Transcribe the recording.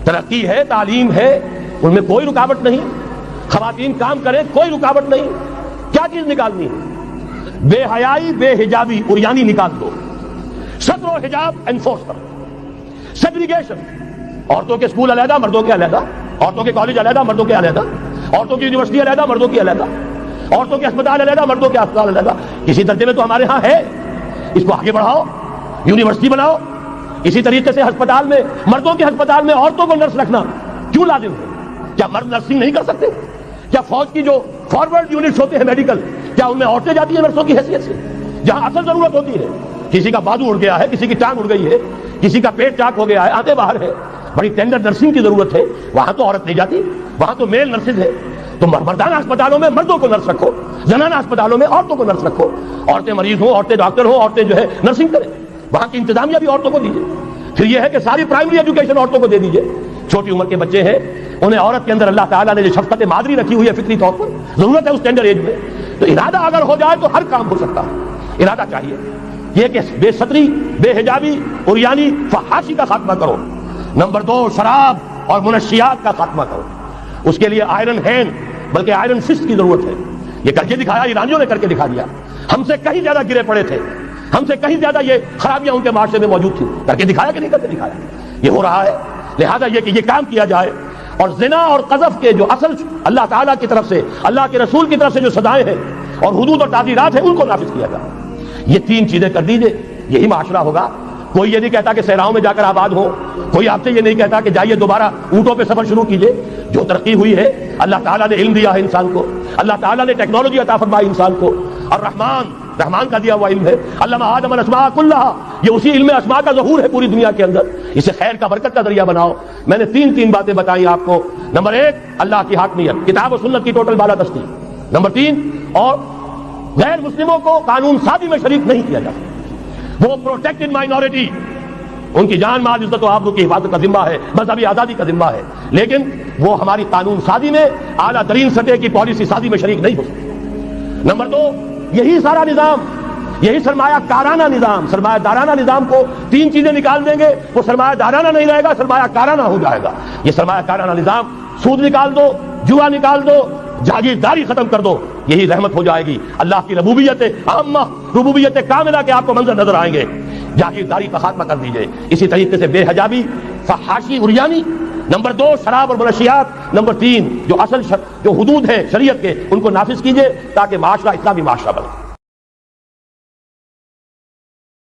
ترقی ہے، تعلیم ہے، ان میں کوئی رکاوٹ نہیں، خواتین کام کریں کوئی رکاوٹ نہیں، کیا چیز نکالنی ہے؟ بے حیائی، بے حجابی، عریانی نکال دو، ستر و حجاب انفورس کرو، سیگریگیشن، عورتوں کے اسکول علیحدہ، مردوں کے علیحدہ، عورتوں کے کالج علیحدہ، مردوں کے علیحدہ، عورتوں کی یونیورسٹی علیحدہ، مردوں کی علیحدہ، عورتوں کے اسپتال علیحدہ، مردوں کے اسپتال علیحدہ. کسی درجے میں تو ہمارے ہاں ہے، اس کو آگے بڑھاؤ، یونیورسٹی بناؤ. اسی طریقے سے ہسپتال میں، مردوں کے ہسپتال میں عورتوں کو نرس رکھنا کیوں لازم ہے؟ کیا مرد نرسنگ نہیں کر سکتے؟ کیا فوج کی جو فارورڈ یونٹس ہوتے ہیں میڈیکل، کیا ان میں عورتیں جاتی ہیں نرسوں کی حیثیت سے؟ جہاں اصل ضرورت ہوتی ہے، کسی کا بازو اڑ گیا ہے، کسی کی ٹانگ اڑ گئی ہے، کسی کا پیٹ چاک ہو گیا ہے، آتے باہر ہے، بڑی ٹینڈر نرسنگ کی ضرورت ہے، وہاں تو عورت نہیں جاتی، وہاں تو میل نرسز ہے. تو مردانہ اسپتالوں میں مردوں کو نرس رکھو، زنانہ اسپتالوں میں عورتوں کو نرس رکھو. عورتیں مریض ہوں، عورتیں ڈاکٹر ہوں، عورتیں جو ہے نرسنگ کریں، وہاں کی انتظامیہ بھی عورتوں کو دیجیے. پھر یہ ہے کہ ساری پرائمری ایجوکیشن عورتوں کو دے دیجیے. چھوٹی عمر کے بچے ہیں، انہیں عورت کے اندر اللہ تعالیٰ نے جو شفقت مادری رکھی ہوئی ہے فطری طور پر، ضرورت ہے اس ٹینڈر ایج میں. تو ارادہ اگر ہو جائے تو ہر کام ہو سکتا ہے. ارادہ چاہیے یہ کہ بے ستری، بے حجابی، عریانی، فحاشی کا خاتمہ کرو. نمبر 2، شراب اور منشیات کا خاتمہ کرو. اس کے لیے آئرن ہینڈ بلکہ آئرن فسٹ کی ضرورت ہے. یہ کر کے دکھایا، ایرانیوں نے کر کے دکھا دیا. ہم سے کہیں زیادہ گرے پڑے تھے، ہم سے کہیں زیادہ یہ خرابیاں ان کے معاشرے میں موجود تھیں. کر کے دکھایا کہ نہیں کر کے دکھایا؟ یہ ہو رہا ہے. لہذا یہ کہ یہ کام کیا جائے، اور زنا اور قذف کے جو اصل اللہ تعالیٰ کی طرف سے، اللہ کے رسول کی طرف سے جو سزائیں ہیں اور حدود اور تعزیرات ہیں، ان کو نافذ کیا جائے. یہ 3 چیزیں کر دیجئے، یہی معاشرہ ہوگا. کوئی یہ نہیں کہتا کہ صحراؤں میں جا کر آباد ہو، کوئی آپ سے یہ نہیں کہتا کہ جائیے دوبارہ اونٹوں پہ سفر شروع کیجئے. جو ترقی ہوئی ہے، اللہ تعالیٰ نے علم دیا ہے انسان کو، اللہ تعالیٰ نے ٹیکنالوجی عطا فرمائی انسان کو، اور رحمان کا دیا ہوا علم ہے. علم آدم الاسماء کلھا، یہ اسی علم اسماء کا ظہور ہے پوری دنیا کے اندر. اسے خیر کا، برکت کا ذریعہ بناؤ. میں نے 3 باتیں بتائی آپ کو. نمبر 1، اللہ کی حاکمیت، کتاب و سنت کی ٹوٹل بالادستی. نمبر 3، اور غیر مسلموں کو قانون سازی میں شریک نہیں کیا جاتا. وہ پروٹیکٹڈ مائنورٹی، ان کی جان مال، عزت و آبرو کی حفاظت کا ذمہ ہے، مذہبی آزادی کا ذمہ ہے، لیکن وہ ہماری قانون سازی میں، اعلیٰ ترین سطح کی پالیسی سازی میں شریک نہیں ہو سکتے. نمبر 2، یہی سارا نظام، یہی سرمایہ کارانہ نظام، سرمایہ دارانہ نظام کو 3 چیزیں نکال دیں گے، وہ سرمایہ دارانہ نہیں رہے گا، سرمایہ کارانہ ہو جائے گا. یہ سرمایہ کارانہ نظام، سود نکال دو، جوا نکال دو، جاگیرداری ختم کر دو، یہی رحمت ہو جائے گی. اللہ کی ربوبیت عامہ، ربوبیت کاملہ کے آپ کو منظر نظر آئیں گے. جاگیرداری کا خاتمہ کر دیجئے. اسی طریقے سے بے حجابی، فحاشی، عریانی. نمبر 2، شراب اور منشیات. نمبر 3، جو اصل جو حدود ہیں شریعت کے، ان کو نافذ کیجئے تاکہ معاشرہ اسلامی معاشرہ بنے.